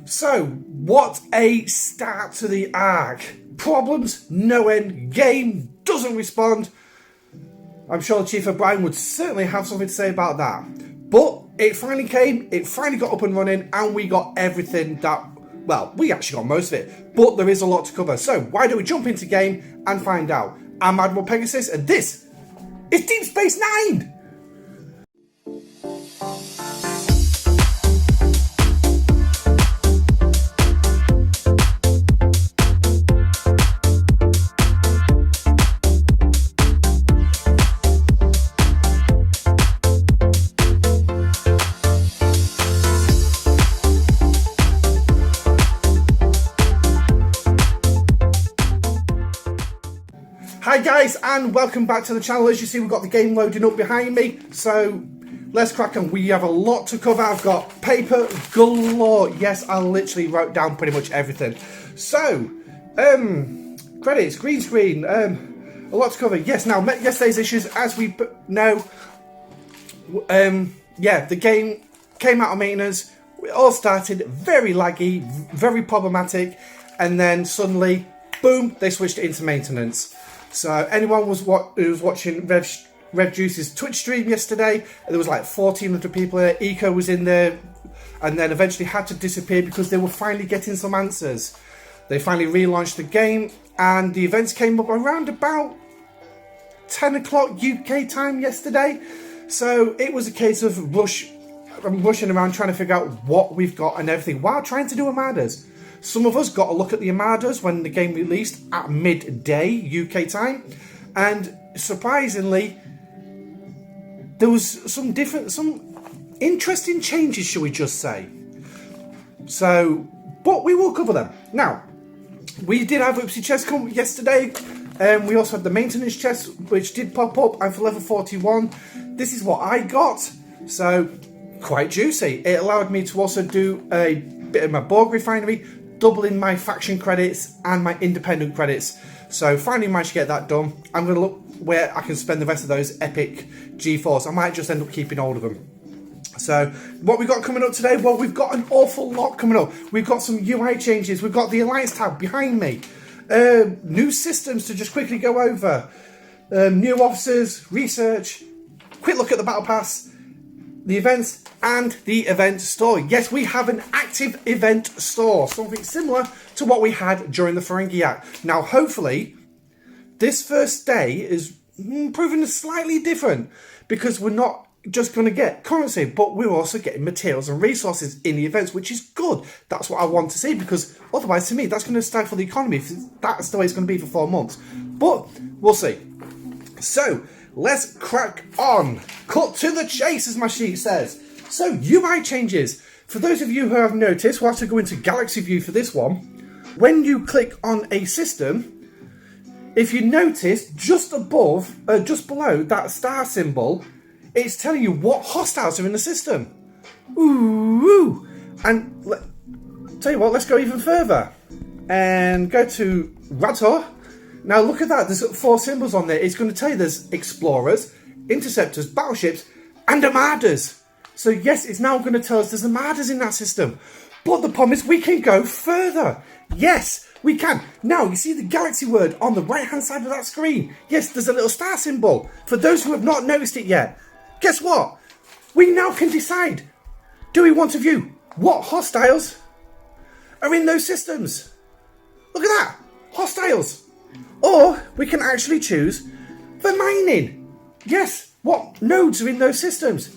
So, what a start to the arc. Problems, no end, game doesn't respond. I'm sure Chief O'Brien would certainly have something to say about that. But it finally came, it finally got up and running, and we got everything that, well, we actually got most of it. But there is a lot to cover. So, why don't we jump into game and find out? I'm Admiral Pegasus, and this is Deep Space Nine! Hi guys, and welcome back to the channel. As you see, we've got the game loading up behind me, so let's crack on. We have a lot to cover. I've got paper galore. Yes, I literally wrote down pretty much everything. So, credits, green screen, a lot to cover. Yes, now, yesterday's issues, as we know, yeah, the game came out of maintenance. It all started very laggy, very problematic, and then suddenly, boom, they switched it into maintenance. So anyone who was watching Rev Juice's Twitch stream yesterday, there was like 1,400 people there. Eco was in there, and then eventually had to disappear because they were finally getting some answers. They finally relaunched the game, and the events came up around about 10 o'clock UK time yesterday. So it was a case of rushing around trying to figure out what we've got and everything while trying to do Armadas. Some of us got a look at the Armadas when the game released at midday UK time, and surprisingly, there was some interesting changes, shall we just say. So, but we will cover them. Now, we did have Upsi chests come yesterday, and we also had the maintenance chest, which did pop up, and for level 41, this is what I got. So, quite juicy. It allowed me to also do a bit of my Borg refinery, doubling my faction credits and my independent credits. So finally managed to get that done. I'm going to look where I can spend the rest of those epic G4s. I might just end up keeping all of them. So what we've got coming up today, well, we've got an awful lot coming up. We've got some UI changes. We've got the Alliance tab behind me. New systems to just quickly go over. New officers, research, quick look at the Battle Pass, the events, and the event store. Yes, we have an active event store, something similar to what we had during the Ferengi Act. Now, hopefully, this first day is proving slightly different, because we're not just going to get currency, but we're also getting materials and resources in the events, which is good. That's what I want to see, because otherwise, to me, that's going to stifle the economy if that's the way it's going to be for 4 months. But we'll see. So, let's crack on. Cut to the chase, as my sheet says. So, UI changes. For those of you who have noticed, we'll have to go into Galaxy View for this one. When you click on a system, if you notice, just below that star symbol, it's telling you what hostiles are in the system. Ooh! And tell you what, let's go even further. And go to Radar. Now look at that, there's 4 symbols on there. It's going to tell you there's explorers, interceptors, battleships, and Armadas. So yes, it's now going to tell us there's Armadas in that system. But the problem is we can go further. Yes, we can. Now, you see the galaxy word on the right-hand side of that screen? Yes, there's a little star symbol. For those who have not noticed it yet, guess what? We now can decide, do we want to view what hostiles are in those systems? Look at that, hostiles. Or we can actually choose for mining. Yes, what nodes are in those systems?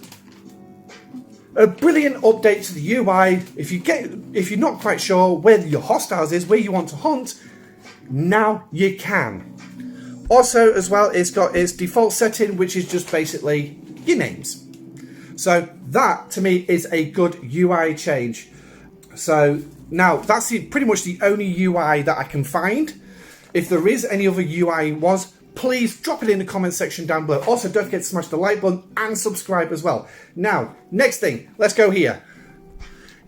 A brilliant update to the UI. If you're not quite sure where your hostiles is, where you want to hunt, now you can. Also, as well, it's got its default setting, which is just basically your names. So that to me is a good UI change. So now that's pretty much the only UI that I can find. If there is any other UI please drop it in the comment section down below. Also, don't forget to smash the like button and subscribe as well. Now, next thing, let's go here.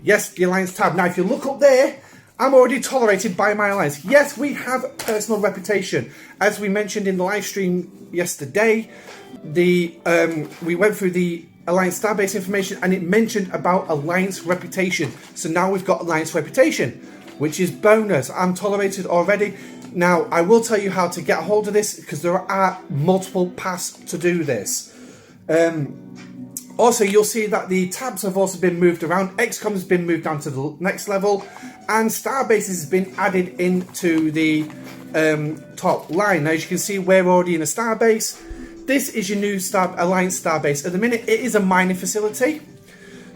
Yes, the Alliance tab. Now, if you look up there, I'm already tolerated by my alliance. Yes, we have personal reputation. As we mentioned in the live stream yesterday, we went through the Alliance starbase information, and it mentioned about Alliance reputation. So now we've got Alliance reputation, which is bonus. I'm tolerated already. Now, I will tell you how to get a hold of this, because there are multiple paths to do this. Also, you'll see that the tabs have also been moved around. XCOM has been moved down to the next level, and Starbase has been added into the top line. Now, as you can see, we're already in a Starbase. This is your new Alliance Starbase. At the minute, it is a mining facility.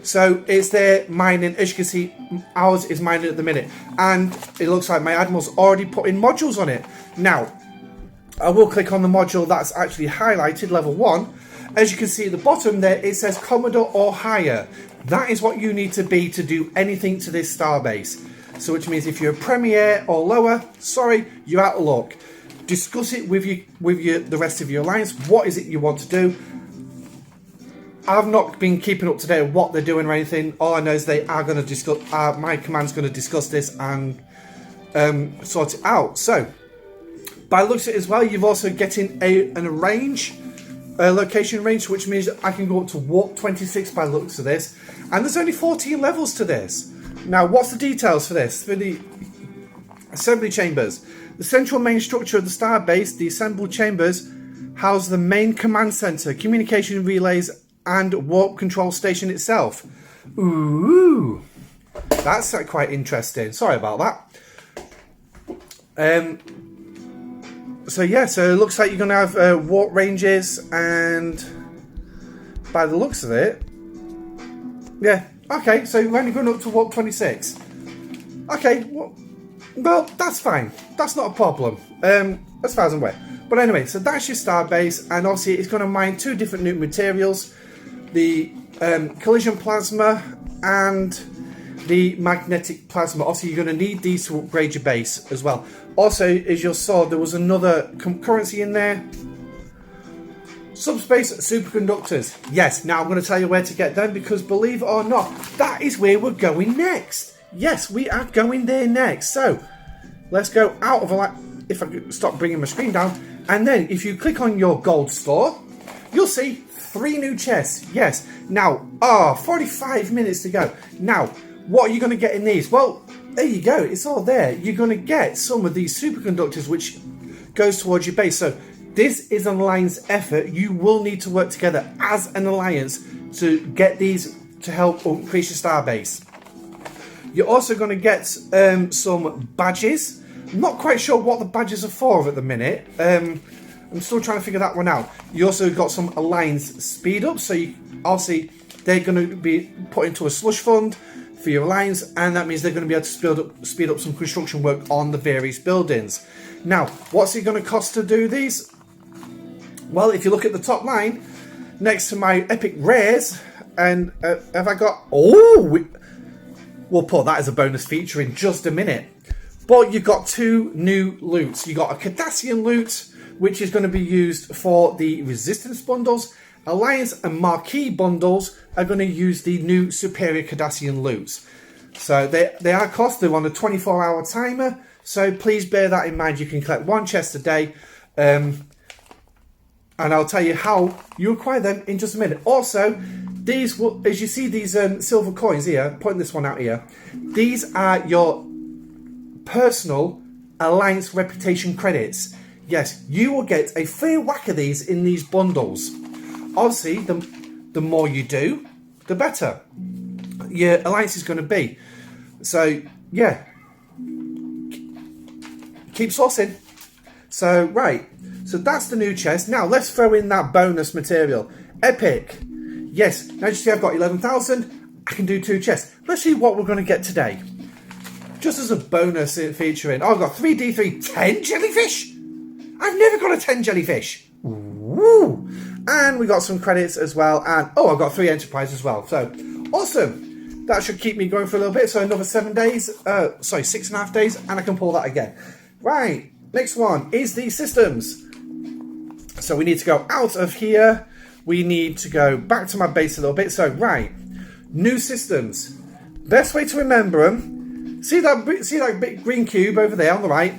So it's there mining. As you can see, ours is mining at the minute. And it looks like my Admiral's already put in modules on it. Now, I will click on the module that's actually highlighted, level 1. As you can see at the bottom there, it says Commodore or higher. That is what you need to be to do anything to this starbase. So which means if you're a Premier or lower, sorry, you're out of luck. Discuss it with the rest of your alliance. What is it you want to do? I've not been keeping up to date with what they're doing or anything. All I know is they are going to discuss. My command's going to discuss this and sort it out. So, by the looks of it as well, you've also getting a location range, which means I can go up to warp 26 by the looks of this. And there's only 14 levels to this. Now, what's the details for this? For the assembly chambers, the central main structure of the starbase, the assembled chambers house the main command center, communication relays, and warp control station itself. Ooh, that's quite interesting. Sorry about that. So yeah, so it looks like you're going to have warp ranges, and by the looks of it, yeah, okay, so you're only going up to warp 26. Okay, well, that's fine. That's not a problem, as far as I'm aware. But anyway, so that's your starbase, and obviously it's going to mine 2 different new materials, the collision plasma and the magnetic plasma. Obviously, you're going to need these to upgrade your base as well. Also, as you saw, there was another currency in there. Subspace Superconductors. Yes, now I'm going to tell you where to get them, because believe it or not, that is where we're going next. Yes, we are going there next. So, let's go out of a... If I could stop bringing my screen down. And then, if you click on your gold store, you'll see 3 new chests. Yes. Now, 45 minutes to go. Now, what are you going to get in these? Well, there you go. It's all there. You're going to get some of these superconductors, which goes towards your base. So, this is an alliance effort. You will need to work together as an alliance to get these to help increase your starbase. You're also going to get some badges. I'm not quite sure what the badges are for at the minute. I'm still trying to figure that one out. You also got some alliance speed ups. So obviously they're going to be put into a slush fund for your alliance, and that means they're going to be able to speed up some construction work on the various buildings. Now, what's it going to cost to do these? Well, if you look at the top line, next to my epic rares, and have I got... we'll put that as a bonus feature in just a minute. But you've got 2 new loots. You've got a Cardassian loot, which is going to be used for the Resistance bundles. Alliance and Marquee bundles are going to use the new Superior Cardassian loots. So they are cost. They're on a 24-hour timer. So please bear that in mind. You can collect 1 chest a day. And I'll tell you how you acquire them in just a minute. Also, these will, as you see these silver coins here, putting this one out here, these are your personal alliance reputation credits. Yes, you will get a fair whack of these in these bundles. Obviously, the more you do, the better your alliance is going to be. So, yeah, keep sourcing. So, right, so that's the new chest. Now, let's throw in that bonus material. Epic. Yes, now you see I've got 11,000. I can do 2 chests. Let's see what we're going to get today. Just as a bonus featuring, I've got 3D3 10 jellyfish. I've never got a 10 jellyfish. Woo! And we got some credits as well. And I've got 3 enterprise as well. So awesome. That should keep me going for a little bit. So another 7 days. 6.5 days, and I can pull that again. Right. Next one is the systems. So we need to go out of here. We need to go back to my base a little bit. So right, new systems. Best way to remember them. See that big green cube over there on the right?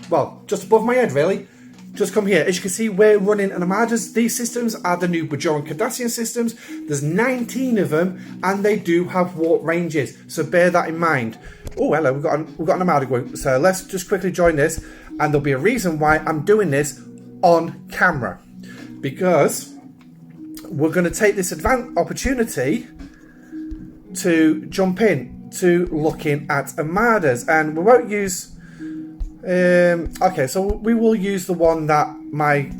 Well, just above my head, really. just come here. As you can see, we're running an armadas. These systems are the new Bajoran Cardassian systems. There's 19 of them, and they do have warp ranges. So bear that in mind. Oh, hello, we've got an armada going. So let's just quickly join this, and there'll be a reason why I'm doing this on camera, because we're going to take this opportunity to jump in to looking at armadas, and we won't use. Okay, so we will use the one that my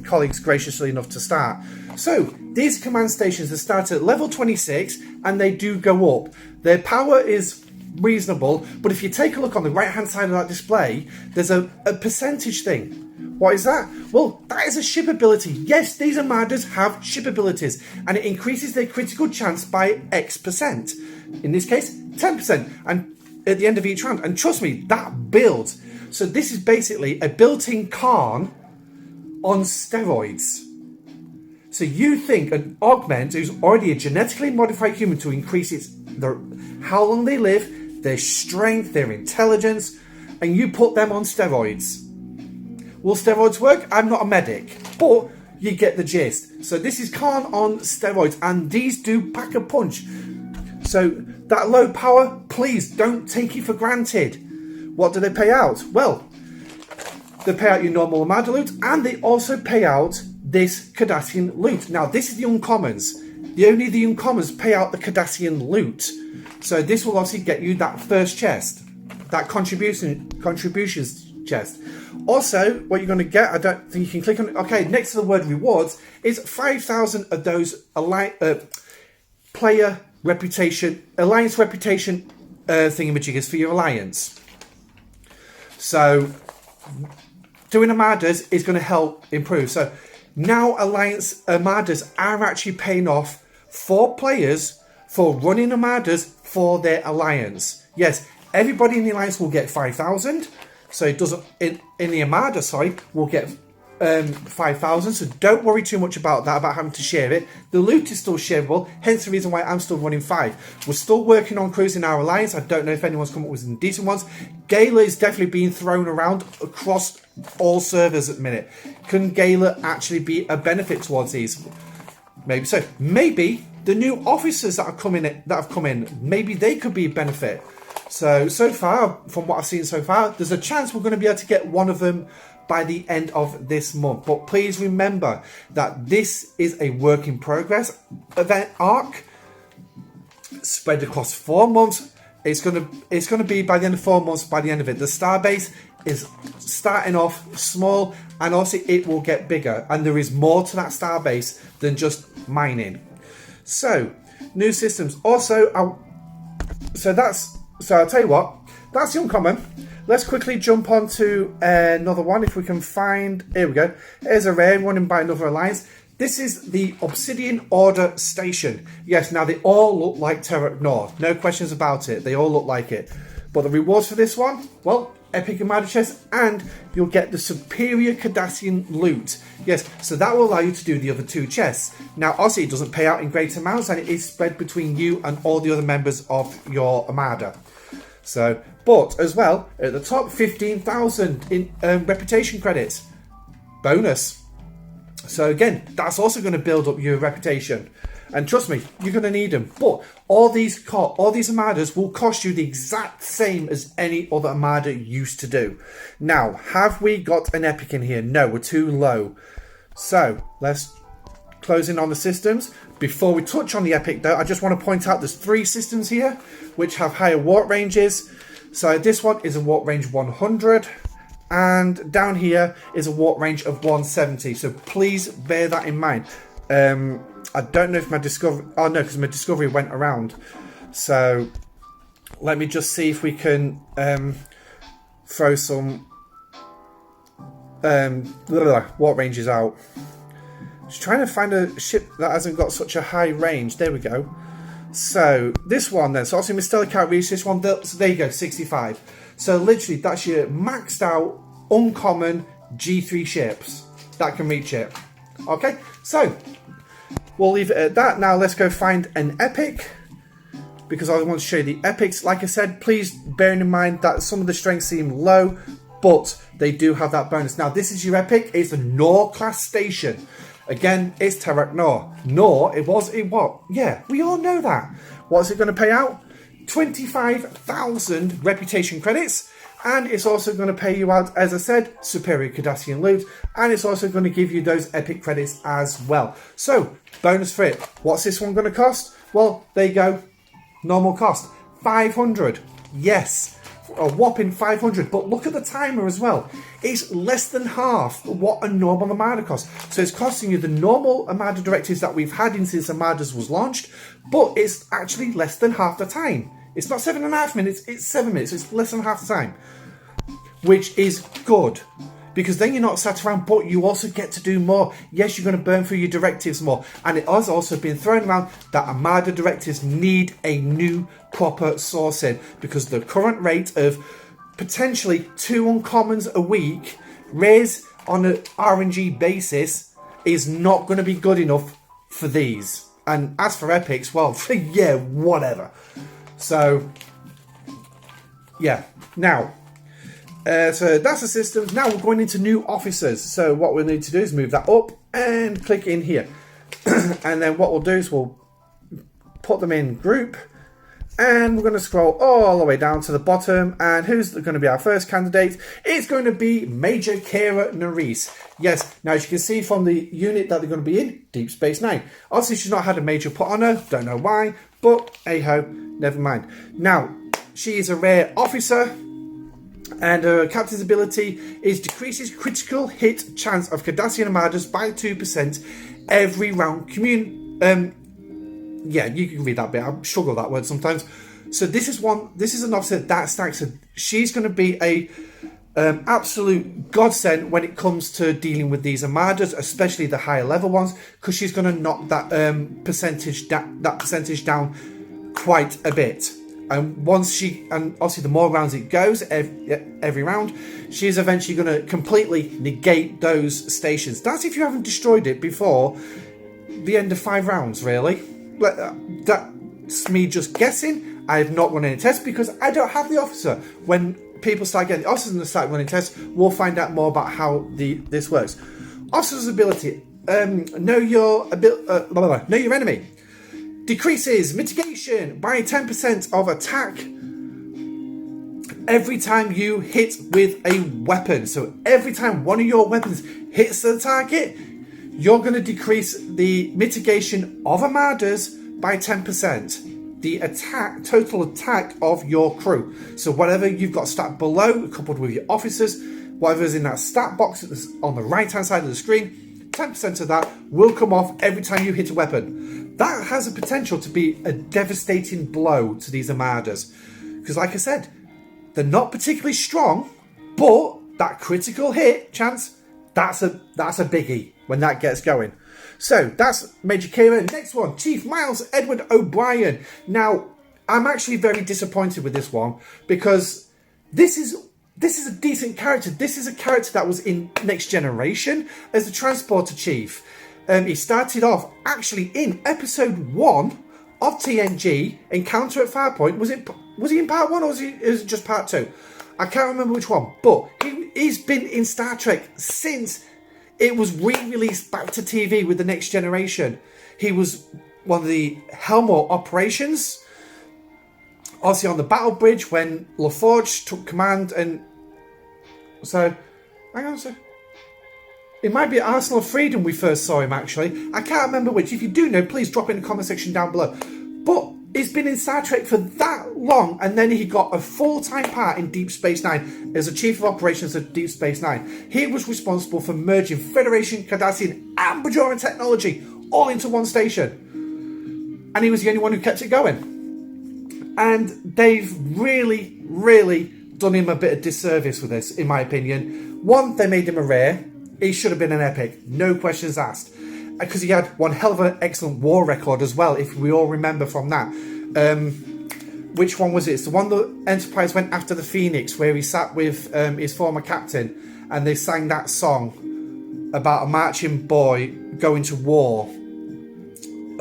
colleagues graciously enough to start. So these command stations, they start at level 26 and they do go up. Their power is reasonable, but if you take a look on the right hand side of that display, there's a percentage thing. What is that? Well, that is a ship ability. Yes, these armadas have ship abilities, and it increases their critical chance by X%. In this case, 10%, and at the end of each round. And trust me, that builds. So this is basically a built-in Khan on steroids. So you think an augment who's already a genetically modified human to increase how long they live, their strength, their intelligence, and you put them on steroids. Will steroids work? I'm not a medic, but you get the gist. So this is Khan on steroids, and these do pack a punch. So that low power, please don't take it for granted. What do they pay out? Well, they pay out your normal armada loot, and they also pay out this Cardassian loot. Now, this is the uncommons. Only the uncommons pay out the Cardassian loot. So this will obviously get you that first chest, that contributions chest. Also, what you're going to get, I don't think you can click on it. Okay, next to the word rewards is 5,000 of those player reputation, alliance reputation thingamajiggers for your alliance. So doing armadas is going to help improve. So now alliance armadas are actually paying off for players for running armadas for their alliance. Yes, everybody in the alliance will get 5,000. So it doesn't in the armada, sorry, will get 5,000. So don't worry too much about that, about having to share it. The loot is still shareable, hence the reason why I'm still running 5. We're still working on cruising our alliance. I don't know if anyone's come up with some decent ones. Gala is definitely being thrown around across all servers at the minute. Can Gala actually be a benefit towards these? Maybe so. Maybe the new officers that have come in, maybe they could be a benefit. So far, from what I've seen so far, there's a chance we're going to be able to get one of them by the end of this month. But please remember that this is a work in progress event arc spread across 4 months. It's going to be by the end of 4 months. By the end of it, the starbase is starting off small, and also it will get bigger. And there is more to that starbase than just mining. So new systems. Also, I'll tell you what. That's the uncommon. Let's quickly jump on to another one if we can find. Here we go. Here's a rare running by another alliance. This is the Obsidian Order Station. Yes, now they all look like Terra North. No questions about it. They all look like it. But the rewards for this one, well, epic armada chest, and you'll get the superior Cardassian loot. Yes, so that will allow you to do the other 2 chests. Now, obviously, it doesn't pay out in great amounts, and it is spread between you and all the other members of your armada. So, but as well, at the top, 15,000 in reputation credits. Bonus. So again, that's also going to build up your reputation. And trust me, you're going to need them. But all these armadas will cost you the exact same as any other armada used to do. Now, have we got an epic in here? No, we're too low. So, let's close in on the systems. Before we touch on the epic though, I just want to point out there's 3 systems here which have higher warp ranges. So this one is a warp range 100, and down here is a warp range of 170. So please bear that in mind. I don't know if my discovery... Oh no, because my discovery went around. So let me just see if we can throw some warp ranges out. Just trying to find a ship that hasn't got such a high range. There we go. So this one then. So obviously my Stella can't reach this one. So there you go, 65. So literally that's your maxed out uncommon G3 ships that can reach it. Okay, so we'll leave it at that. Now let's go find an epic, because I want to show you the epics. Like I said, please bear in mind that some of the strengths seem low. but they do have that bonus. Now, this is your epic. It's a Nor class station. Again, it's Terrak Nor. Nor, it what? Yeah, we all know that. What's it going to pay out? 25,000 reputation credits. And it's also going to pay you out, as I said, superior Cardassian loot. And it's also going to give you those epic credits as well. So, bonus for it. What's this one going to cost? Well, there you go. Normal cost. 500. Yes. A whopping 500. But look at the timer as well. It's less than half what a normal Armada costs. So it's costing you the normal Armada directives that we've had since Armadas was launched. But it's actually less than half the time. It's not 7.5 minutes, it's 7 minutes. It's less than half the time. Which is good. Because then you're not sat around, but you also get to do more. Yes, you're going to burn through your directives more. And it has also been thrown around that Armada directives need a new proper sourcing. Because the current rate of potentially 2 uncommons a week, raised on an RNG basis, is not going to be good enough for these. And as for epics, well, yeah, whatever. So, yeah. Now, so that's the systems. Now we're going into new officers. So what we'll need to do is move that up and click in here. And then what we'll do is we'll put them in group. And we're going to scroll all the way down to the bottom. And who's going to be our first candidate? It's going to be Major Kira Nerys. Yes, now as you can see from the unit that they're going to be in, Deep Space Nine. Obviously she's not had a major put on her. Don't know why. But, hey-ho, never mind. Now, she is a rare officer. And her captain's ability is decreases critical hit chance of Cardassian Armadas by 2% every round. Yeah, you can read that bit. I struggle with that word sometimes. So this is an officer that stacks. She's going to be a absolute godsend when it comes to dealing with these Armadas, especially the higher level ones, because she's going to knock that percentage down quite a bit. And obviously the more rounds it goes every round, she's eventually going to completely negate those stations. That's if you haven't destroyed it before the end of 5 rounds, really. That's me just guessing. I have not run any tests because I don't have the officer. When people start getting the officers and start running tests, we'll find out more about how this works. Officer's ability: know your enemy. Decreases mitigation by 10% of attack every time you hit with a weapon. So every time one of your weapons hits the target, you're going to decrease the mitigation of Armadas by 10%. The total attack of your crew. So whatever you've got stat below, coupled with your officers, whatever's in that stat box on the right-hand side of the screen, 10% of that will come off every time you hit a weapon. That has a potential to be a devastating blow to these Armadas. Because like I said, they're not particularly strong, but that critical hit chance, that's a biggie when that gets going. So that's Major Kira. Next one, Chief Miles Edward O'Brien. Now, I'm actually very disappointed with this one because this is a decent character. This is a character that was in Next Generation as the Transporter Chief. He started off actually in episode 1 of TNG, Encounter at Farpoint. Was he in part 1 or was it just part 2? I can't remember which one. But he's been in Star Trek since it was re-released back to TV with the Next Generation. He was one of the Helmor operations. Obviously on the battle bridge when LaForge took command and... So, hang on a second. It might be at Arsenal of Freedom we first saw him, actually. I can't remember which. If you do know, please drop it in the comment section down below. But he's been in Star Trek for that long, and then he got a full-time part in Deep Space Nine as a Chief of Operations at Deep Space Nine. He was responsible for merging Federation, Cardassian, and Bajoran technology all into one station. And he was the only one who kept it going. And they've really, really done him a bit of disservice with this, in my opinion. One, they made him a rare. He should have been an epic, no questions asked. Because he had one hell of an excellent war record as well, if we all remember from that. Which one was it? It's the one that Enterprise went after the Phoenix, where he sat with his former captain, and they sang that song about a marching boy going to war.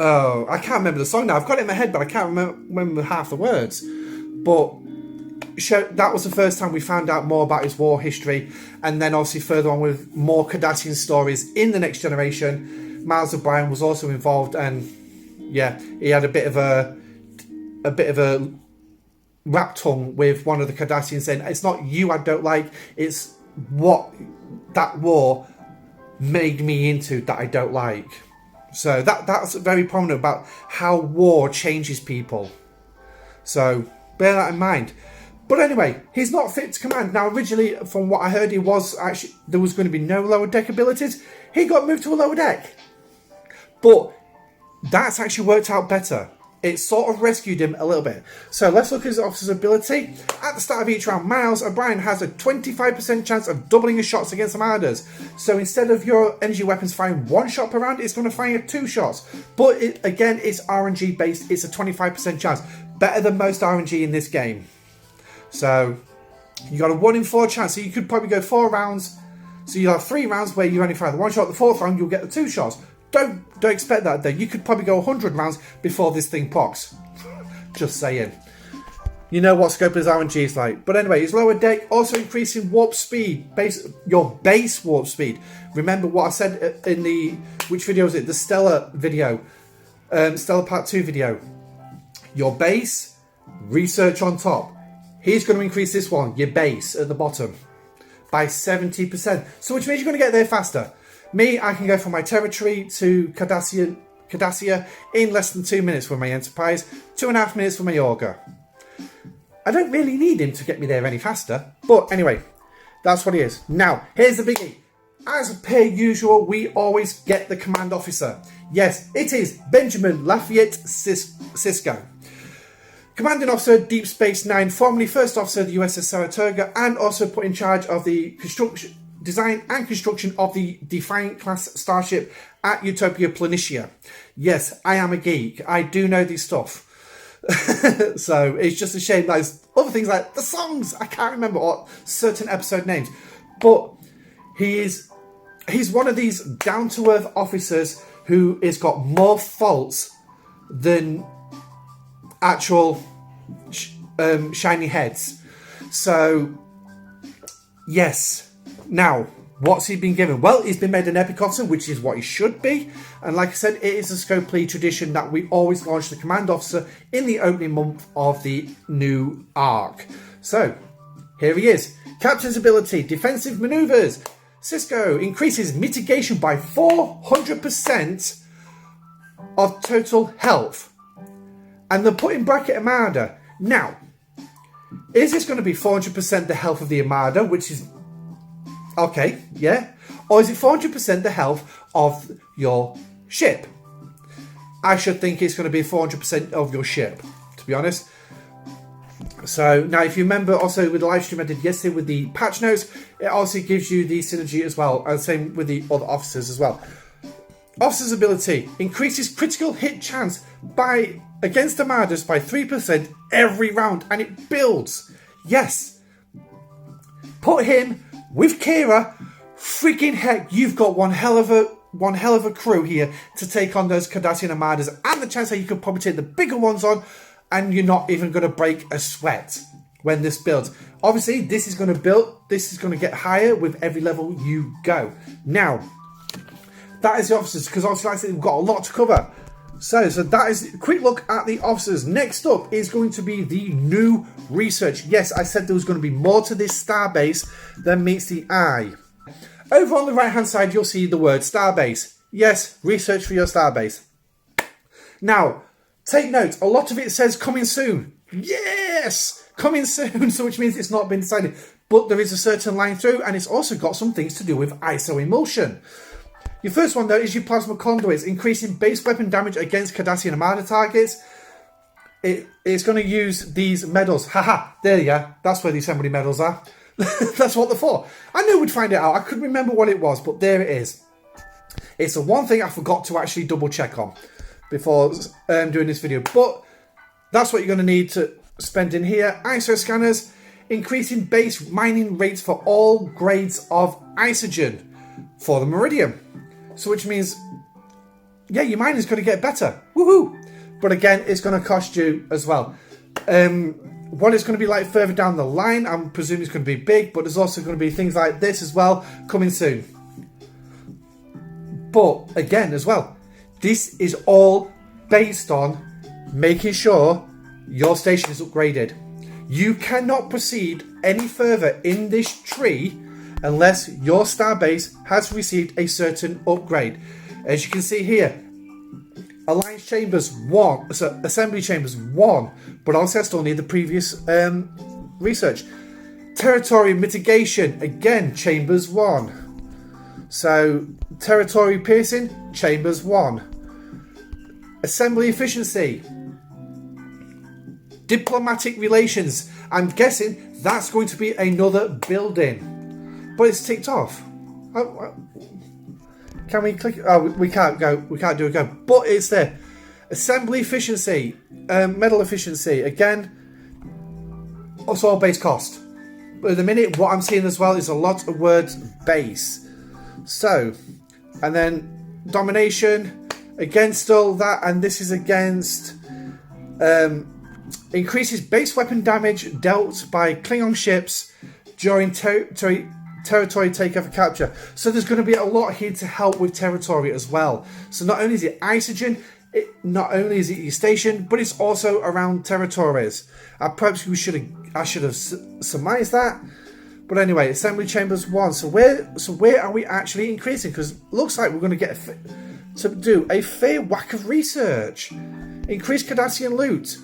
Oh, I can't remember the song now. I've got it in my head, but I can't remember half the words. But that was the first time we found out more about his war history, and then obviously further on with more Cardassian stories in the Next Generation. Miles O'Brien was also involved, and yeah, he had a bit of a rap tongue with one of the Cardassians saying, "It's not you I don't like, it's what that war made me into that I don't like." So that's very prominent about how war changes people. So bear that in mind. But anyway, he's not fit to command. Now, originally, from what I heard, there was going to be no lower deck abilities. He got moved to a lower deck. But that's actually worked out better. It sort of rescued him a little bit. So let's look at his officer's ability. At the start of each round, Miles O'Brien has a 25% chance of doubling his shots against armadas. So instead of your energy weapons firing 1 shot per round, it's going to fire 2 shots. But again, it's RNG based. It's a 25% chance. Better than most RNG in this game. So you got a 1 in 4 chance. So you could probably go 4 rounds. So you have 3 rounds where you only fire the 1 shot. The 4th round, you'll get the 2 shots. Don't expect that though. You could probably go 100 rounds before this thing pops. Just saying. You know what scope his RNG is like. But anyway, his lower deck also increasing warp speed. Your base warp speed. Remember what I said in the... Which video was it? The Stellar video. Stellar Part 2 video. Your base, research on top. He's going to increase this one, your base at the bottom, by 70%. So which means you're going to get there faster. Me, I can go from my territory to Cardassia in less than 2 minutes with my Enterprise, 2.5 minutes with my Augur. I don't really need him to get me there any faster, but anyway, that's what he is. Now, here's the biggie. As per usual, we always get the command officer. Yes, it is Benjamin Lafayette Sisko. Commanding Officer, Deep Space Nine, formerly First Officer of the USS Saratoga, and also put in charge of the design and construction of the Defiant class starship at Utopia Planitia. Yes, I am a geek. I do know this stuff. So it's just a shame there's other things like the songs. I can't remember what certain episode names. But he's one of these down-to-earth officers who has got more faults than actual shiny heads. So yes. Now, what's he been given? Well, he's been made an epic officer, which is what he should be. And like I said, it is a Scopely tradition that we always launch the command officer in the opening month of the new arc. So here he is. Captain's ability, defensive maneuvers. Sisko increases mitigation by 400% of total health. And then put in bracket Armada. Now, is this going to be 400% the health of the Armada, which is... Okay, yeah. Or is it 400% the health of your ship? I should think it's going to be 400% of your ship, to be honest. So, now if you remember also with the live stream I did yesterday with the patch notes, it also gives you the synergy as well. And same with the other officers as well. Officer's ability increases critical hit chance against Armadas by 3% every round, and it builds. Yes. Put him with Kira. Freaking heck, you've got one hell of a crew here to take on those Cardassian Armadas, and the chance that you could probably take the bigger ones on, and you're not even going to break a sweat when this builds. Obviously, this is going to build. This is going to get higher with every level you go. Now, that is the officers, because obviously, like I said, we've got a lot to cover. So that is a quick look at the officers. Next up is going to be the new research. Yes, I said there was going to be more to this starbase than meets the eye. Over on the right hand side, you'll see the word starbase. Yes, research for your starbase. Now, take note, a lot of it says coming soon. Yes, coming soon, so which means it's not been decided. But there is a certain line through, and it's also got some things to do with ISO emulsion. Your first one, though, is your plasma conduits, increasing base weapon damage against Cardassian Armada targets. It's going to use these medals. Haha, there you go. That's where the assembly medals are. That's what they're for. I knew we'd find it out. I couldn't remember what it was, but there it is. It's the one thing I forgot to actually double check on before doing this video. But that's what you're going to need to spend in here. ISO scanners, increasing base mining rates for all grades of isogen for the Meridian. So which means, yeah, your mining's going to get better. Woohoo! But again, it's going to cost you as well. what it's going to be like further down the line, I'm presuming it's going to be big, but there's also going to be things like this as well coming soon. But again, as well, this is all based on making sure your station is upgraded. You cannot proceed any further in this tree unless your starbase has received a certain upgrade. As you can see here, Alliance Chambers 1, so Assembly Chambers 1, but also I still need the previous research. Territory Mitigation, again, Chambers 1. So, Territory Piercing, Chambers 1. Assembly Efficiency. Diplomatic Relations, I'm guessing that's going to be another building. But it's ticked off. Can we click? Oh, we can't go. We can't do a go. But it's there. Assembly Efficiency. Metal Efficiency. Again, it's all base cost. But at the minute, what I'm seeing as well is a lot of words base. So, and then Domination. Against all that. And this is against... increases base weapon damage dealt by Klingon ships during territory takeover capture. So there's going to be a lot here to help with territory as well. So not only is it Isogen, not only is it your station, but it's also around territories. Perhaps I should have surmised that. But anyway, Assembly Chambers 1. So where are we actually increasing? Because it looks like we're going to get to do a fair whack of research. Increase Cardassian loot.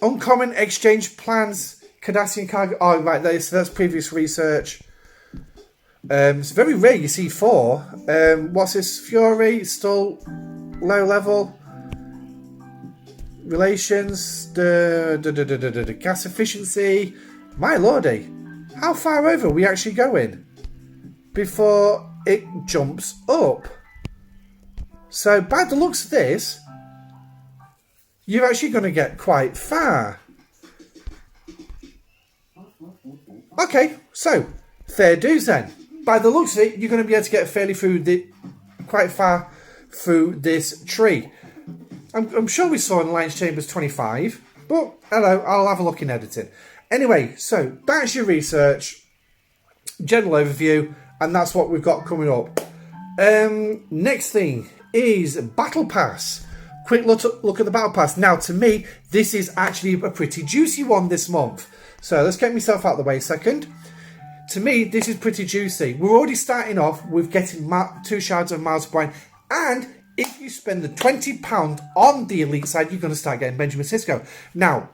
Uncommon exchange plans, Cardassian cargo. Oh, right, that's previous research. It's very rare you see 4. What's this? Fury, still low level. Relations, the gas efficiency. My lordy, how far over are we actually going before it jumps up? So, by the looks of this, you're actually going to get quite far. Okay, so fair dues then. By the looks of it, you're going to be able to get fairly quite far through this tree. I'm sure we saw in Alliance Chambers 25, but hello, I'll have a look in editing. Anyway, so that's your research, general overview, and that's what we've got coming up. Next thing is Battle Pass. Quick look at the Battle Pass. Now, to me, this is actually a pretty juicy one this month. So let's get myself out of the way a second. To me, this is pretty juicy. We're already starting off with getting 2 shards of Miles O'Brien. And if you spend the £20 on the Elite side, you're going to start getting Benjamin Sisko. Now,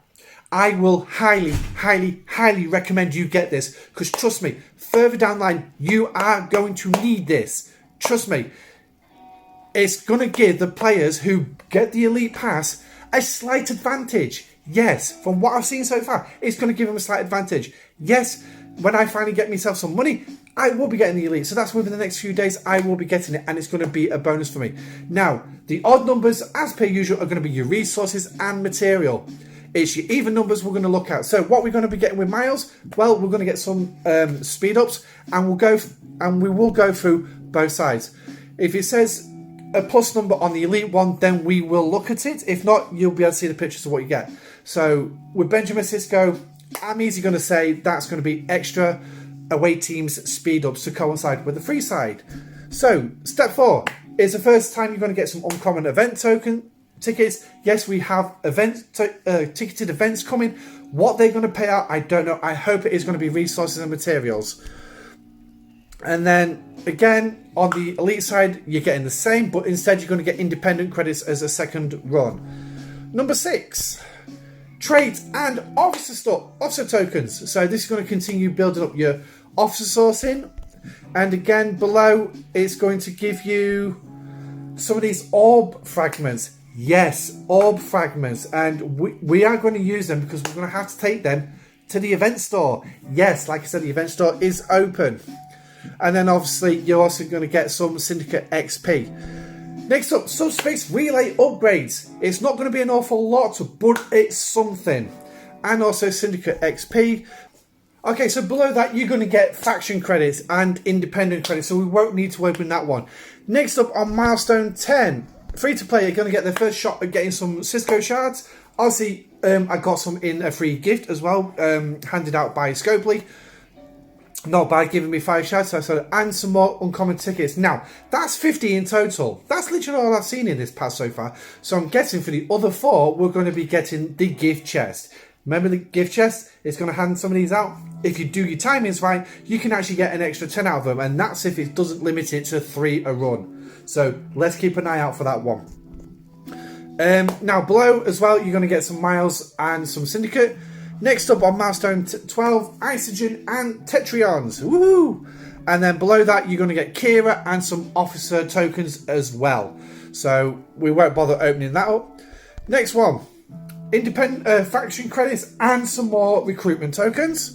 I will highly, highly, highly recommend you get this. Because trust me, further down the line, you are going to need this. Trust me. It's going to give the players who get the Elite Pass a slight advantage. Yes, from what I've seen so far, it's going to give them a slight advantage. Yes, when I finally get myself some money, I will be getting the Elite. So that's within the next few days, I will be getting it, and it's going to be a bonus for me. Now, the odd numbers, as per usual, are going to be your resources and material. It's your even numbers we're going to look at. So what we're going to be getting with Miles, well, we're going to get some speed ups, and we will go through both sides. If it says a plus number on the Elite one, then we will look at it. If not, you'll be able to see the pictures of what you get. So with Benjamin Sisko, I'm easily going to say that's going to be extra away teams speed ups to coincide with the free side. So step 4 is the first time you're going to get some uncommon event token tickets. Yes, we have ticketed events coming. What they're going to pay out, I don't know. I hope it is going to be resources and materials. And then again, on the Elite side, you're getting the same, but instead you're going to get independent credits as a second run. Number 6, trades and officer tokens. So this is going to continue building up your officer sourcing. And again, below, it's going to give you some of these orb fragments. Yes, orb fragments. And we are going to use them because we're going to have to take them to the event store. Yes, like I said, the event store is open. And then obviously you're also going to get some Syndicate XP. Next up, Subspace Relay upgrades. It's not going to be an awful lot, but it's something. And also Syndicate XP. Okay, so below that you're going to get faction credits and independent credits, so we won't need to open that one. Next up on Milestone 10, free to play, you're going to get the first shot at getting some Cisco shards. Obviously, I got some in a free gift as well, handed out by Scopely. Not by giving me 5 shards, so I said, and some more uncommon tickets. Now, that's 50 in total. That's literally all I've seen in this pass so far. So I'm guessing for the other 4, we're going to be getting the gift chest. Remember the gift chest? It's going to hand some of these out. If you do your timings right, you can actually get an extra 10 out of them. And that's if it doesn't limit it to 3 a run. So let's keep an eye out for that one. Now below as well, you're going to get some Miles and some Syndicate. Next up on Milestone 12, Isogen and Tetrions. Woohoo! And then below that, you're going to get Kira and some officer tokens as well. So we won't bother opening that up. Next one, independent faction credits and some more recruitment tokens.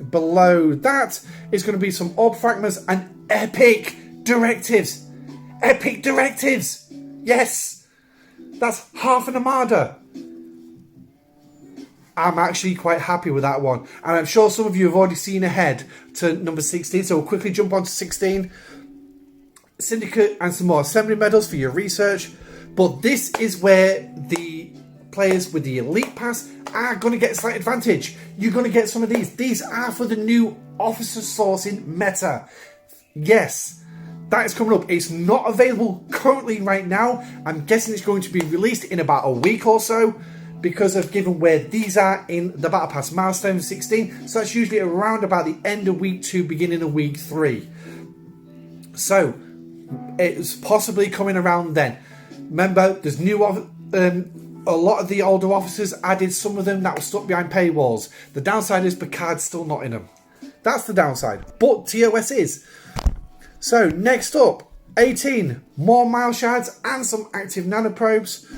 Below that is going to be some orb fragments and epic directives. Epic directives! Yes! That's half an armada. I'm actually quite happy with that one. And I'm sure some of you have already seen ahead to number 16. So we'll quickly jump on to 16. Syndicate and some more assembly medals for your research. But this is where the players with the Elite Pass are going to get a slight advantage. You're going to get some of these. These are for the new officer sourcing meta. Yes, that is coming up. It's not available currently right now. I'm guessing it's going to be released in about a week or so, because of given where these are in the Battle Pass Milestone 16. So that's usually around about the end of week 2, beginning of week 3. So it's possibly coming around then. Remember, there's new a lot of the older officers added, some of them that were stuck behind paywalls. The downside is Picard's still not in them. That's the downside. But TOS is. So next up, 18 more Mile Shards and some active nanoprobes.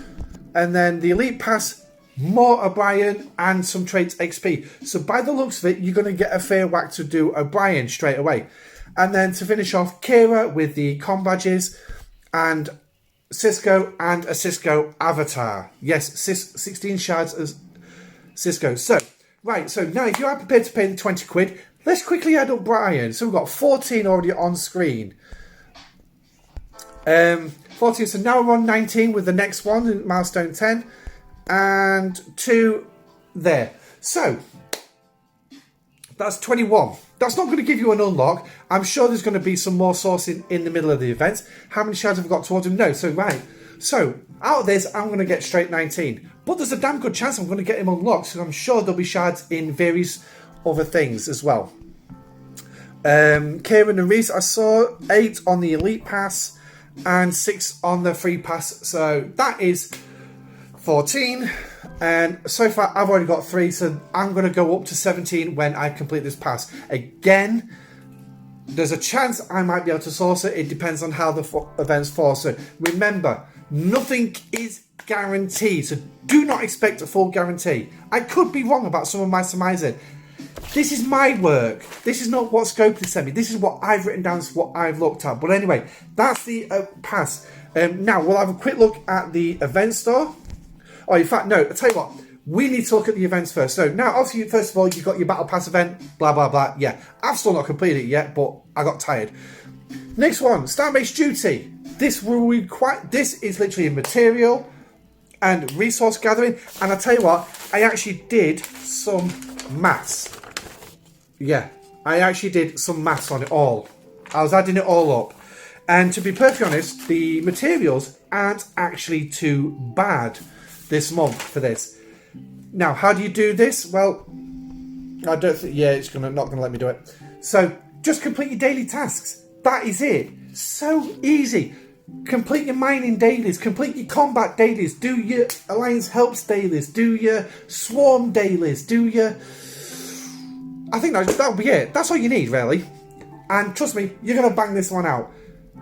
And then the Elite Pass, more O'Brien and some traits XP. So by the looks of it, you're going to get a fair whack to do O'Brien straight away. And then to finish off, Kira with the com badges and Cisco and a Cisco avatar. Yes, 16 shards as Cisco. So, right, so now if you are prepared to pay the 20 quid, let's quickly add up Brian. So we've got 14 already on screen. 14, so now we're on 19 with the next one, Milestone 10. And 2 there. So, that's 21. That's not going to give you an unlock. I'm sure there's going to be some more sourcing in the middle of the event. How many shards have I got towards him? No, so right. So, out of this, I'm going to get straight 19. But there's a damn good chance I'm going to get him unlocked, so I'm sure there'll be shards in various other things as well. Kieran and Reese, I saw 8 on the Elite Pass and 6 on the Free Pass. So, that is 14. And so far I've already got 3, so I'm going to go up to 17 when I complete this pass. Again, there's a chance I might be able to source it. It depends on how the events fall. So remember, nothing is guaranteed, so do not expect a full guarantee. I could be wrong about some of my surmising. This is my work. This is not what Scopely sent me. This is what I've written down, it's what I've looked at. But anyway, that's the pass. Now we'll have a quick look at the event store. Oh, in fact, no, I'll tell you what. We need to look at the events first. So now, obviously, first of all, you've got your Battle Pass event, blah, blah, blah. Yeah, I've still not completed it yet, but I got tired. Next one, Starbase Duty. This is literally material and resource gathering. And I'll tell you what, I actually did some maths. Yeah, I actually did some maths on it all. I was adding it all up. And to be perfectly honest, the materials aren't actually too bad this month for this. Now, how do you do this? Well, I don't think, yeah, it's not going to let me do it. So, just complete your daily tasks. That is it. So easy. Complete your mining dailies, complete your combat dailies, do your Alliance Helps dailies, do your Swarm dailies, do your... I think that'll be it. That's all you need, really. And trust me, you're going to bang this one out.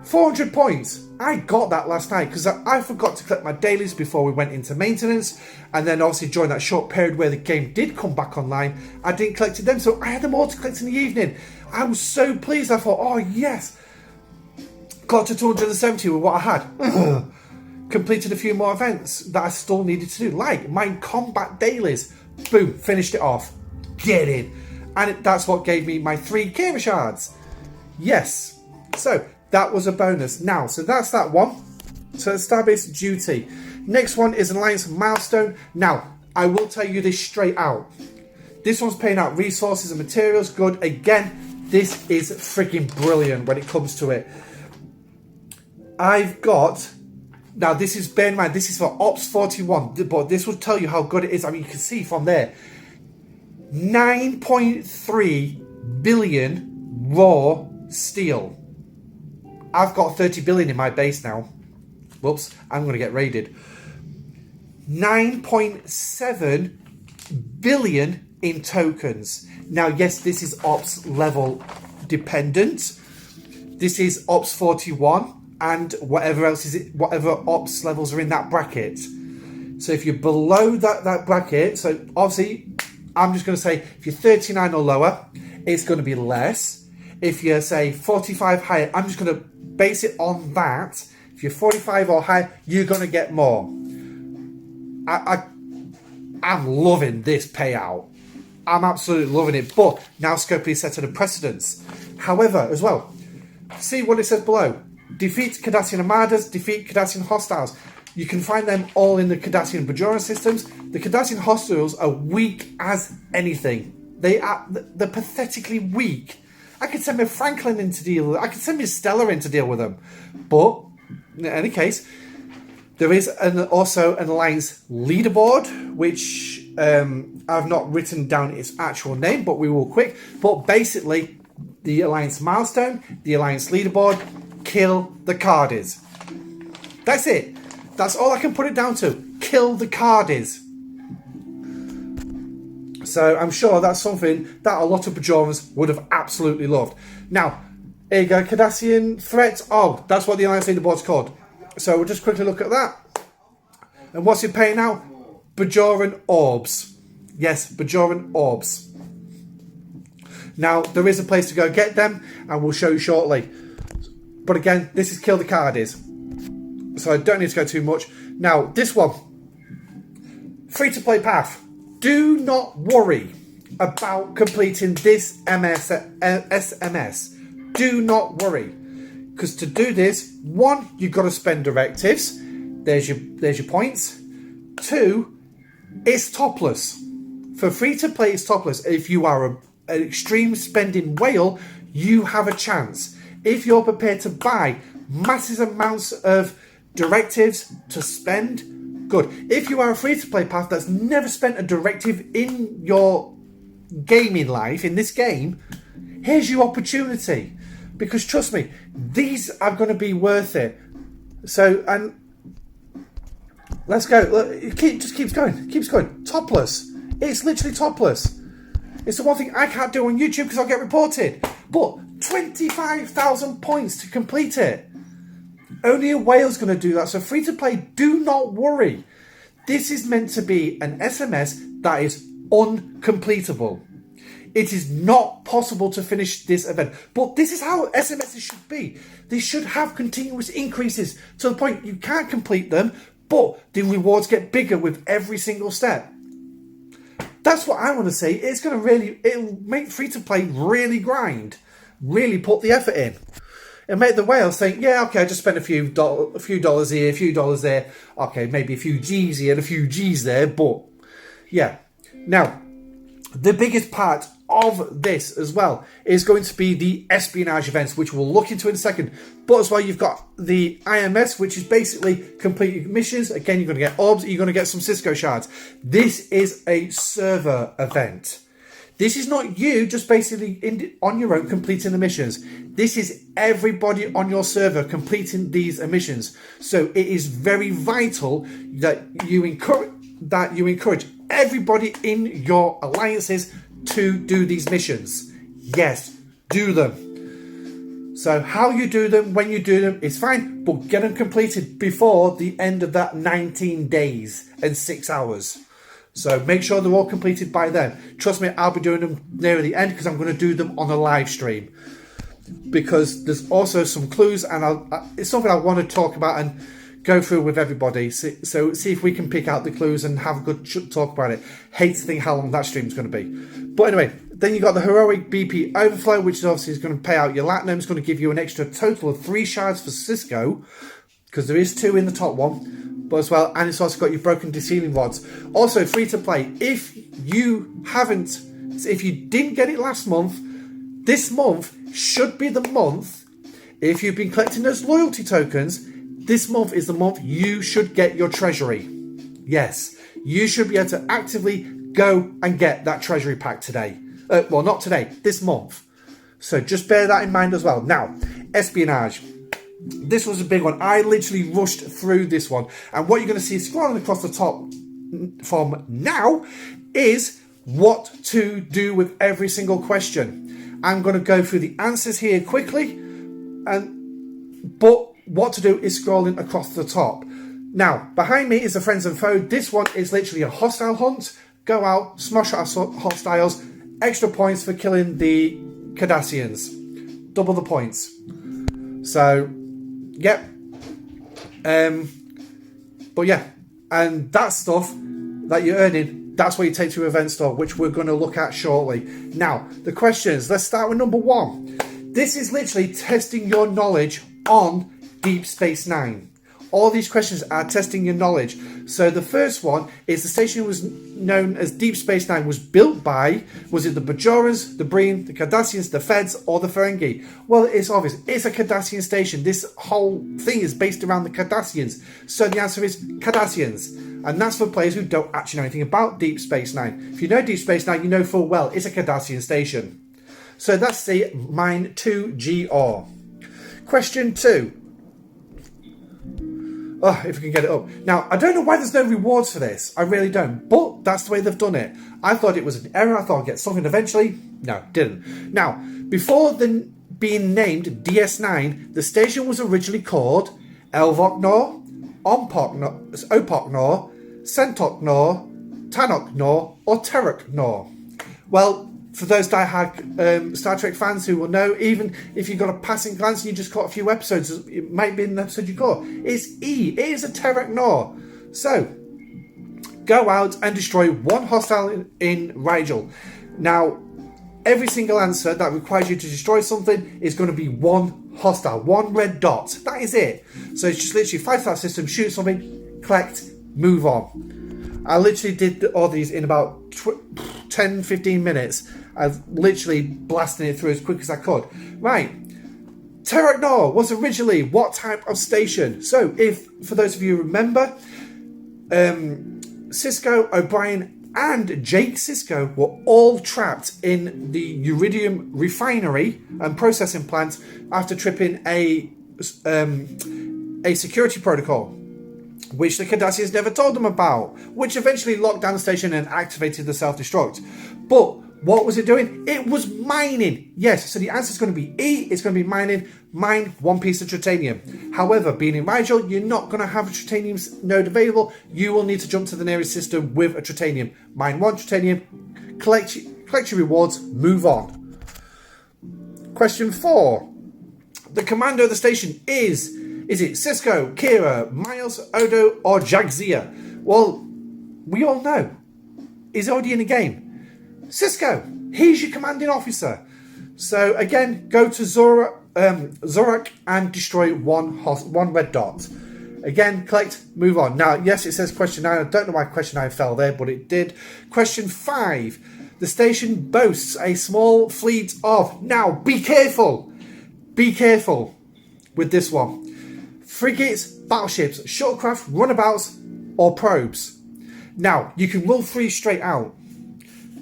400 points. I got that last night because I forgot to collect my dailies before we went into maintenance, and then obviously during that short period where the game did come back online, I didn't collect them, so I had them all to collect in the evening. I was so pleased. I thought, oh yes, got to 270 with what I had. Completed a few more events that I still needed to do, like my combat dailies. Boom, finished it off. Get in. And that's what gave me my 3 Kira shards. Yes. So that was a bonus. Now, so that's that one. So Starbase Duty. Next one is Alliance Milestone. Now, I will tell you this straight out. This one's paying out resources and materials. Good. Again, this is freaking brilliant when it comes to it. I've got... Now, this is, bear in mind, this is for Ops 41. But this will tell you how good it is. I mean, you can see from there. 9.3 billion raw steel. I've got 30 billion in my base now. Whoops, I'm going to get raided. 9.7 billion in tokens. Now, yes, this is Ops level dependent. This is Ops 41 and whatever else is it, whatever Ops levels are in that bracket. So if you're below that bracket, so obviously, I'm just going to say if you're 39 or lower, it's going to be less. If you're, say, 45 higher, I'm just going to base it on that. If you're 45 or higher, you're going to get more. I'm loving this payout. I'm absolutely loving it. But now Scopely is setting a precedence. However, as well, see what it says below. Defeat Cardassian armadas, defeat Cardassian hostiles. You can find them all in the Cardassian Bajoran systems. The Cardassian hostiles are weak as anything. They're pathetically weak. I could send my Franklin in to deal with it. I could send my Stella in to deal with them. But, in any case, there is also an Alliance leaderboard, which I've not written down its actual name, but we will quick. But basically, the Alliance milestone, the Alliance leaderboard, kill the Cardies. That's it. That's all I can put it down to. Kill the Cardies. So I'm sure that's something that a lot of Bajorans would have absolutely loved. Now, here you go, Cardassian threats. Oh, that's what the Alliance leaderboard's called. So we'll just quickly look at that. And what's it paying now? Bajoran Orbs. Yes, Bajoran Orbs. Now, there is a place to go get them, and we'll show you shortly. But again, this is kill the Cardies. So I don't need to go too much. Now, this one. Free-to-play path. Do not worry about completing this SMS. Do not worry. Because to do this, one, you've got to spend directives. There's your points. Two, it's topless. For free-to-play, it's topless. If you are an extreme spending whale, you have a chance. If you're prepared to buy massive amounts of directives to spend, good. If you are a free-to-play path that's never spent a directive in your gaming life, in this game, here's your opportunity. Because trust me, these are going to be worth it. So, and let's go. Look, it just keeps going. Keeps going. Topless. It's literally topless. It's the one thing I can't do on YouTube because I'll get reported. But 25,000 points to complete it. Only a whale's going to do that. So free to play, do not worry. This is meant to be an SMS that is uncompletable. It is not possible to finish this event. But this is how SMSs should be. They should have continuous increases to the point you can't complete them, but the rewards get bigger with every single step. That's what I want to see. It's going to really, it'll make free to play really grind. Really put the effort in. It made the whales think, yeah, okay, I just spent a few dollars here, a few dollars there. Okay, maybe a few G's here and a few G's there, but yeah. Now, the biggest part of this as well is going to be the espionage events, which we'll look into in a second. But as well, you've got the IMS, which is basically completing missions. Again, you're going to get orbs, you're going to get some Cisco shards. This is a server event. This is not you just basically on your own completing the missions. This is everybody on your server completing these missions. So it is very vital that you encourage everybody in your alliances to do these missions. Yes, do them. So how you do them, when you do them, is fine, but get them completed before the end of that 19 days and 6 hours. So make sure they're all completed by then. Trust me, I'll be doing them near the end because I'm going to do them on a live stream. Because there's also some clues, and it's something I want to talk about and go through with everybody. So see if we can pick out the clues and have a good talk about it. Hate to think how long that stream's going to be. But anyway, then you got the heroic BP overflow, which is obviously going to pay out your latinum. It's going to give you an extra total of 3 shards for Cisco, because there is 2 in the top one. but as well, and it's also got your broken deceiling rods. Also free to play. If you didn't get it last month, this month should be the month. If you've been collecting those loyalty tokens, this month is the month you should get your treasury. Yes, you should be able to actively go and get that treasury pack today. Well, not today, this month. So just bear that in mind as well. Now, Espionage. This was a big one. I literally rushed through this one. And what you're going to see scrolling across the top from now is what to do with every single question. I'm going to go through the answers here quickly. But what to do is scrolling across the top. Now, behind me is the Friends and Foe. This one is literally a hostile hunt. Go out, smash our hostiles. Extra points for killing the Cardassians. Double the points. So, yep. But yeah, and that stuff that you're earning, that's what you take to your event store, which we're going to look at shortly. Now, the questions. Let's start with number 1. This is literally testing your knowledge on Deep Space Nine. All these questions are testing your knowledge. So the first one is the station was known as Deep Space Nine was built by, was it the Bajorans, the Breen, the Cardassians, the Feds, or the Ferengi? Well, it's obvious. It's a Cardassian station. This whole thing is based around the Cardassians. So the answer is Cardassians. And that's for players who don't actually know anything about Deep Space Nine. If you know Deep Space Nine, you know full well it's a Cardassian station. So that's the mine 2GR. Question 2. Oh, if we can get it up. Now, I don't know why there's no rewards for this. I really don't. But that's the way they've done it. I thought it was an error. I thought I'd get something eventually. No, didn't. Now, before being named DS9, the station was originally called Elvoknor, Opoknor, Sentoknor, Tanoknor, or Teroknor. Well, for those die-hard Star Trek fans who will know, even if you got a passing glance and you just caught a few episodes, it might be an episode you caught. It's E. It is a Teroknor. So, go out and destroy one hostile in Rigel. Now, every single answer that requires you to destroy something is going to be one hostile, one red dot. That is it. So it's just literally 5-star system, shoot something, collect, move on. I literally did all these in about 10-15 minutes. I was literally blasting it through as quick as I could. Right. Teroknor was originally what type of station? So, for those of you who remember, Sisko, O'Brien, and Jake Sisko were all trapped in the Uridium refinery and processing plant after tripping a security protocol, which the Cardassians never told them about, which eventually locked down the station and activated the self-destruct. But what was it doing? It was mining. Yes, so the answer is going to be E. It's going to be mining. Mine one piece of tritanium. However, being in Rigel, you're not going to have a tritanium node available. You will need to jump to the nearest system with a tritanium. Mine one tritanium. Collect your rewards. Move on. Question 4. The commander of the station is it Sisko, Kira, Miles, Odo, or Jagzia? Well, we all know. He's already in the game. Sisko, he's your commanding officer. So again, go to Zorak and destroy one red dot. Again, collect, move on. Now, yes, it says question 9. I don't know why question 9 fell there, but it did. Question 5. The station boasts a small fleet of... Now, be careful. Be careful with this one. Frigates, battleships, shuttlecraft, runabouts, or probes. Now, you can rule 3 straight out.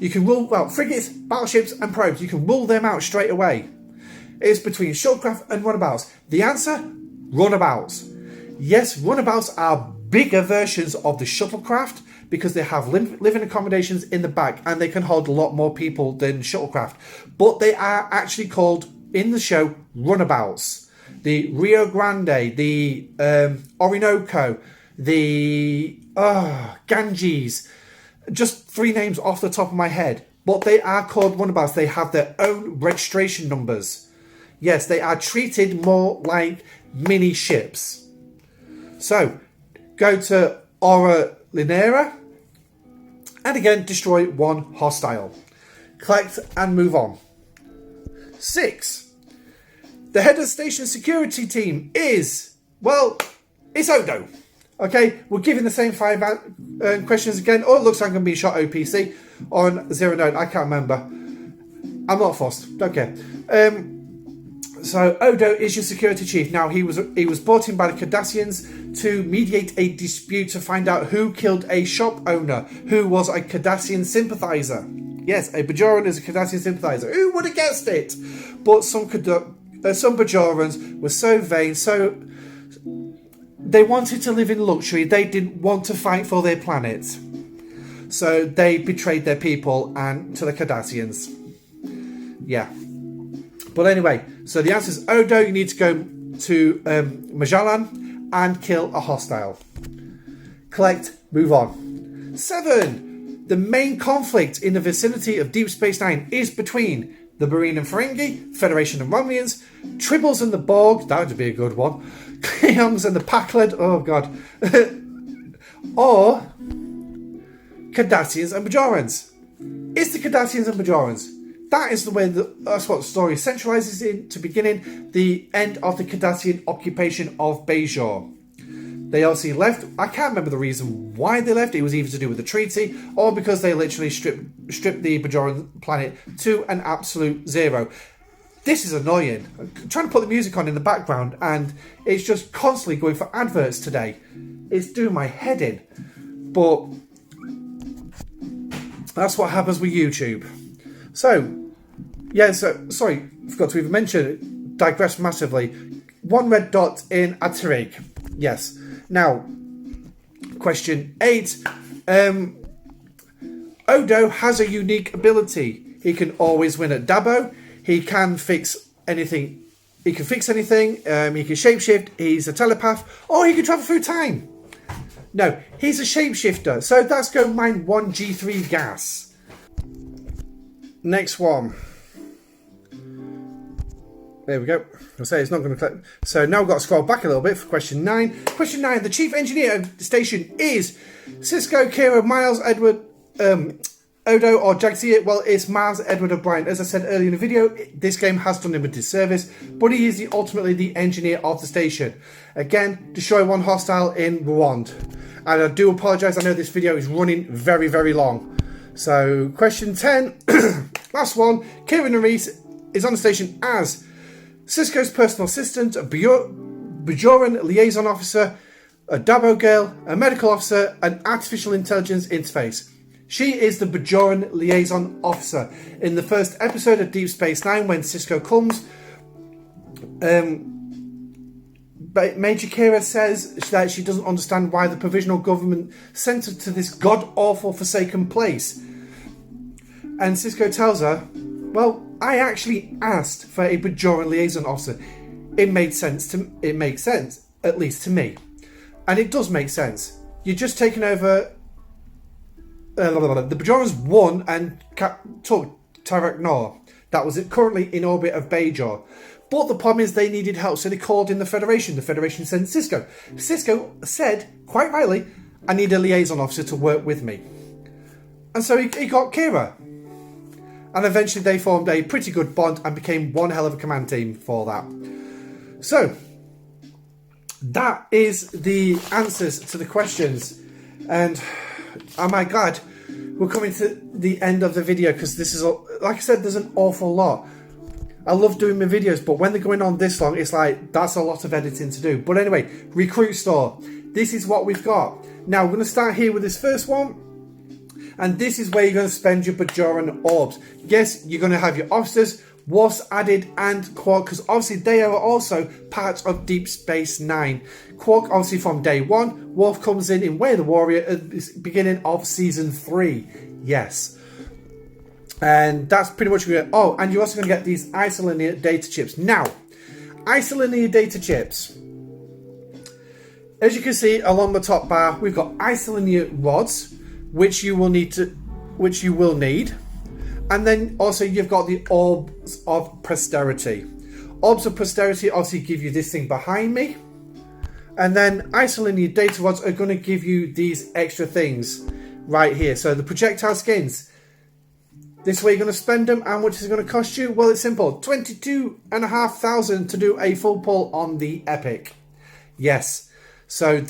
You can rule, frigates, battleships, and probes. You can rule them out straight away. It's between shuttlecraft and runabouts. The answer? Runabouts. Yes, runabouts are bigger versions of the shuttlecraft because they have living accommodations in the back and they can hold a lot more people than shuttlecraft. But they are actually called, in the show, runabouts. The Rio Grande, the Orinoco, the Ganges. Just 3 names off the top of my head. But they are called runabouts. They have their own registration numbers. Yes, they are treated more like mini ships. So, go to Aura Linera. And again, destroy one hostile. Collect and move on. 6. The head of the station security team is, well, it's Odo. Okay, we're giving the same 5 questions again. Oh, it looks like I'm going to be shot OPC on 0 9. I can't remember. I'm not fussed. Don't care. So Odo is your security chief. Now he was brought in by the Cardassians to mediate a dispute to find out who killed a shop owner who was a Cardassian sympathizer. Yes, a Bajoran is a Cardassian sympathizer. Who would have guessed it? But some Bajorans were so vain, so they wanted to live in luxury. They didn't want to fight for their planet, so they betrayed their people and to the Cardassians. Yeah. But anyway, so the answer is Odo. You need to go to Magellan and kill a hostile. Collect, move on. 7. The main conflict in the vicinity of Deep Space Nine is between the Marine and Ferengi, Federation and Romulans, Tribbles and the Borg, that would be a good one, Klingons and the Pakled, oh god, or Cardassians and Bajorans. It's the Cardassians and Bajorans. That is the way that's what the story centralizes in to beginning the end of the Cardassian occupation of Bajor. They obviously left. I can't remember the reason why they left. It was either to do with the treaty or because they literally stripped the Bajoran planet to an absolute zero. This is annoying. I'm trying to put the music on in the background and it's just constantly going for adverts today. It's doing my head in. But that's what happens with YouTube. So, yeah, so, sorry, forgot to even mention, digress massively. 1 red dot in Atarig. Yes. Now, question 8. Odo has a unique ability. He can always win at Dabo. He can fix anything. He can fix anything. He can shapeshift. He's a telepath. Or he can travel through time. No, he's a shapeshifter. So that's going to mine 1 G3 gas. Next one. There we go. I'll say it's not going to click. So now we've got to scroll back a little bit for question 9. Question 9. The chief engineer of the station is Sisko, Kira, Miles, Edward, Odo, or Jagsia. Well, it's Miles, Edward, O'Brien. As I said earlier in the video, this game has done him a disservice, but he is ultimately the engineer of the station. Again, destroy 1 hostile in Rwand. And I do apologise. I know this video is running very, very long. So, question 10. Last one. Kira Nerys is on the station as Sisko's personal assistant, a Bajoran liaison officer, a Dabo girl, a medical officer, an artificial intelligence interface. She is the Bajoran liaison officer. In the first episode of Deep Space Nine, when Sisko comes, Major Kira says that she doesn't understand why the provisional government sent her to this god-awful forsaken place. And Sisko tells her, well, I actually asked for a Bajoran liaison officer. It makes sense, at least to me. And it does make sense. You're just taking over... the Bajorans won and took Tarak Nor. That was it, currently in orbit of Bajor. But the problem is they needed help, so they called in the Federation. The Federation sent Sisko. Sisko said, quite rightly, I need a liaison officer to work with me. And so he got Kira. And eventually they formed a pretty good bond and became one hell of a command team for that. So, that is the answers to the questions. And, oh my god, we're coming to the end of the video because this is, like I said, there's an awful lot. I love doing my videos, but when they're going on this long, it's like, that's a lot of editing to do. But anyway, Recruit Store. This is what we've got. Now, we're going to start here with this first one. And this is where you're going to spend your Bajoran Orbs. Yes, you're going to have your officers, Worf's added, and Quark, because obviously they are also part of Deep Space Nine. Quark, obviously from day 1. Worf comes in Way of the Warrior at the beginning of Season 3. Yes. And that's pretty much what oh, and you're also going to get these isolinear data chips. Now, isolinear data chips. As you can see along the top bar, we've got isolinear rods, which you will need, and then also you've got the Orbs of Posterity. Orbs of Posterity obviously give you this thing behind me, and then isolinear data rods are going to give you these extra things right here. So the projectile skins, this way you're going to spend them. How much is it going to cost you? Well, it's simple, 22,500 to do a full pull on the Epic. Yes, so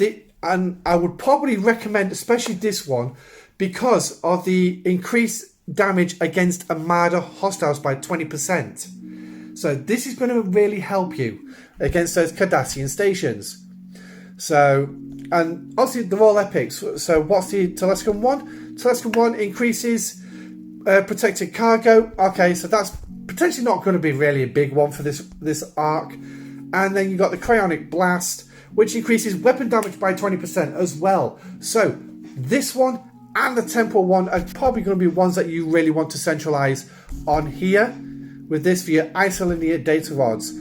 and I would probably recommend especially this one because of the increased damage against Armada hostiles by 20%. So this is going to really help you against those Cardassian stations. So, and obviously they're all epics. So what's the Telescom one? Telescom one increases protected cargo. Okay, so that's potentially not going to be really a big one for this arc. And then you got the Cryonic Blast, which increases weapon damage by 20% as well. So this one and the Temporal one are probably going to be ones that you really want to centralize on here with this for your isolinear data rods.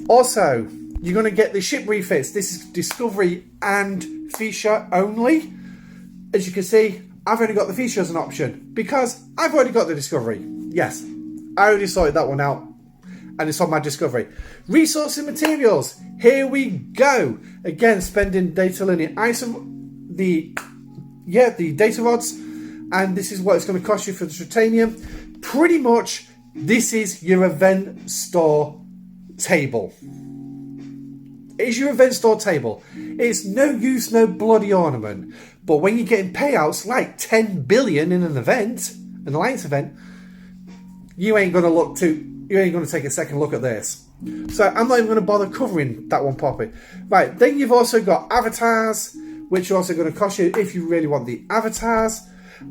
Also, you're going to get the ship refits. This is Discovery and Feature only. As you can see, I've only got the Feature as an option because I've already got the Discovery. Yes, I already sorted that one out and it's on my Discovery. Resources and materials. Here we go. Again, spending data linear the data rods, and this is what it's going to cost you for the Tritanium. Pretty much, this is your event store table. It is your event store table. It's no use, no bloody ornament. But when you're getting payouts like 10 billion in an event, an alliance event, you ain't going to take a second look at this. So I'm not even going to bother covering that one properly. Right, then you've also got avatars, which are also going to cost you if you really want the avatars.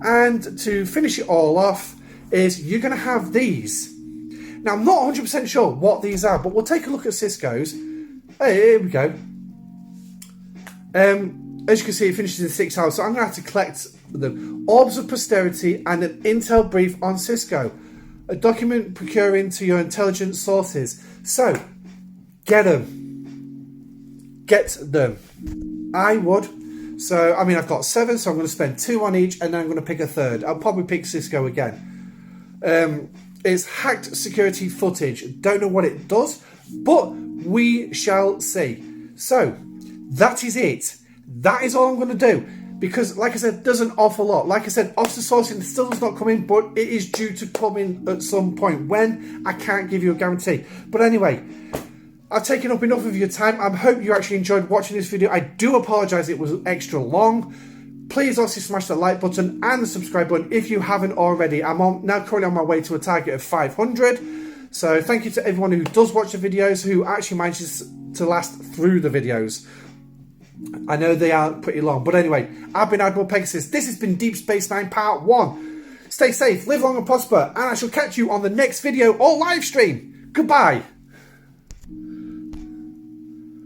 And to finish it all off is you're going to have these. Now, I'm not 100% sure what these are, but we'll take a look at Cisco's. Hey, here we go. As you can see, it finishes in 6 hours, so I'm going to have to collect them. Orbs of Posterity and an intel brief on Cisco. A document procuring to your intelligence sources. So, get them. Get them. I would. So, I mean, I've got 7, so I'm going to spend 2 on each, and then I'm going to pick a third. I'll probably pick Cisco again. It's hacked security footage. Don't know what it does, but we shall see. So, that is it. That is all I'm going to do. Because, like I said, there's an awful lot. Like I said, officer sourcing still does not come in, but it is due to come in at some point. When? I can't give you a guarantee. But anyway, I've taken up enough of your time. I hope you actually enjoyed watching this video. I do apologise it was extra long. Please also smash the like button and the subscribe button if you haven't already. I'm now currently on my way to a target of 500. So thank you to everyone who does watch the videos, who actually manages to last through the videos. I know they are pretty long. But anyway, I've been Admiral Pegasus. This has been Deep Space Nine Part 1. Stay safe, live long and prosper, and I shall catch you on the next video or live stream. Goodbye.